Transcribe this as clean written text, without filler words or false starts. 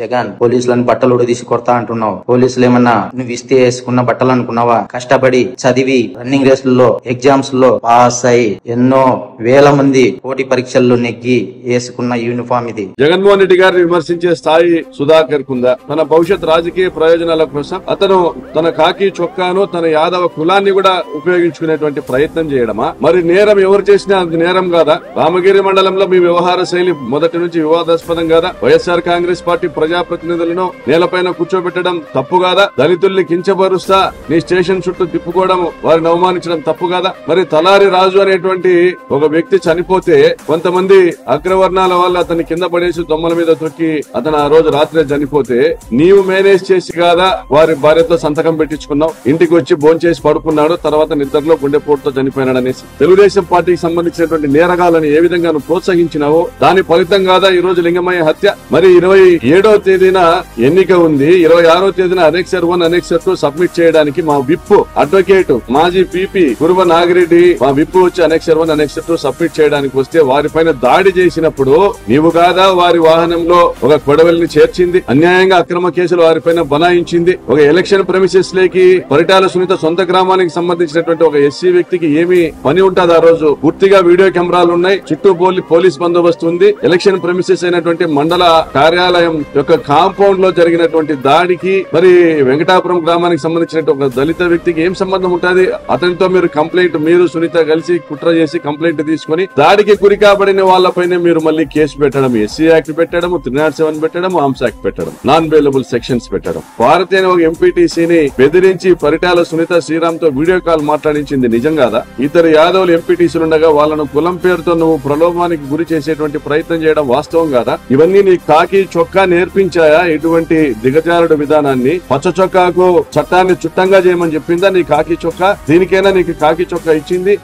జగన్ పోలీసులను బట్టలు ఉడదీసి కొడతా అంటున్నావు. పోలీసులు ఏమన్నా నువ్వు ఇస్తే వేసుకున్న బట్టలు అనుకున్నావా? కష్టపడి చదివి రన్నింగ్ రేసుల్లో ఎగ్జామ్స్ లో పాస్ అయి ఎన్నో వేల మంది పోటీ పరీక్షల్లో నెగ్గి వేసుకున్న యూనిఫామ్ ఇది. జగన్మోహన్ రెడ్డి గారిని విమర్శించే స్థాయి సుధాకర్ కుందా? తన భవిష్యత్ రాజకీయ ప్రయోజనాల కోసం అతను తన కాకి చొక్కాను తన యాదవ కులాన్ని కూడా ఉపయోగించుకునేటువంటి ప్రయత్నం చేయడమా? మరి నేరం ఎవరు చేసినా అది నేరం కాదా? రామగిరి మండలంలో మీ వ్యవహార శైలి మొదటి నుంచి వివాదాస్పదం కాదా? వైఎస్ఆర్ కాంగ్రెస్ పార్టీ ప్రజాప్రతినిధులను నేలపైన కూర్చోబెట్టడం తప్పు కాదా? దళితుల్ని కించపరుస్తా నీ స్టేషన్ చుట్టూ తిప్పుకోవడం, వారిని అవమానించడం తప్పు కాదా? మరి తలారి రాజు అనేటువంటి ఒక వ్యక్తి చనిపోతే కొంతమంది అగ్రవర్ణాల వాళ్ళు అతన్ని కింద పడేసి దొమ్మల మీద తొక్కి అతను ఆ రోజు రాత్రే చనిపోతే నీవు మేనేజ్ చేసి కాదా వారి భార్యతో సంతకం పెట్టించుకున్నావు? ఇంటికి వచ్చి భోంచేసి పడుకున్నాడు, తర్వాత నిద్రలో గుండెపోటుతో చనిపోయినాడు అనేసి తెలుగుదేశం పార్టీకి సంబంధించినటువంటి నేరగాలను ఏ విధంగా నువ్వు ప్రోత్సహించినావో దాని ఫలితం కాదా ఈ రోజు లింగమయ్య హత్య? మరి 27వ తేదీన ఎన్నిక ఉంది, 26వ తేదీన అనెక్సర్ 1 అనెక్సర్ 2 సబ్మిట్ చేయడానికి మా విప్ అడ్వకేట్ మాజీ పీపీ కురువ నాగిరెడ్డి మా విప్ వచ్చి అనెక్సర్ 1 అనెక్సర్ 2 సబ్మిట్ చేయడానికి వస్తే వారిపైన దాడి చేసినప్పుడు నీవు కాదా వారి వాహనంలో ఒక కొడవలిని చేర్చింది, అన్యాయంగా అక్రమ కేసులు వారిపైన బనాయించింది? ఒక ఎలక్షన్ ప్రెమిసెస్ లేకి పరిటాల సునీత సొంత గ్రామానికి సంబంధించినటువంటి ఒక ఎస్సీ వ్యక్తికి ఏమి పని ఉంటుంది? ఆ రోజు పూర్తిగా వీడియో కెమెరాలు ఉన్నాయి, చుట్టూ పోలీస్ బందోబస్తు ఉంది. ఎలక్షన్ ప్రెమిసెస్ అయినటువంటి మండల కార్యాలయం యొక్క కాంపౌండ్ లో జరిగినటువంటి దాడికి మరి వెంకటాపురం గ్రామానికి సంబంధించినటువంటి ఒక దళిత వ్యక్తికి ఏం సంబంధం ఉంటుంది? అతనితో మీరు సునీత కలిసి కుట్ర చేసి కంప్లైంట్ తీసుకుని దాడికి గురి కాబడిన వాళ్ళపైన మీరు మళ్ళీ కేసు పెట్టడం, ఎస్సీ యాక్ట్ పెట్టడం, 307 పెట్టడం, ఆర్మ్స్ యాక్ట్ పెట్టడం, నాన్ బెయిలబుల్ సెక్షన్స్ పెట్టడం. భారతీయ ఒక ఎంపీటీసీని బెదిరించి పరిటాల సునీత శ్రీరామ్ తో వీడియో కాల్ మాట్లాడించింది నిజం కాదా? ఇద్దరు యాదవులు ఎంపీటీసీలు ఉండగా వాళ్ళను కులం పేరుతో నువ్వు ప్రలోభానికి గురి చేసేటువంటి ప్రయత్నం చేయడం వాస్తవం కాదా? ఇవన్నీ నీ కాకి చొక్కా నేర్పించాయా? ఇటువంటి దిగజారుడు విధానాన్ని పచ్చ చొక్కాకు చట్టాన్ని చుట్టంగా చేయమని చెప్పిందా నీ కాకి చొక్కా? దీనికైనా నీకు కాకి చొక్కా ఇచ్చింది?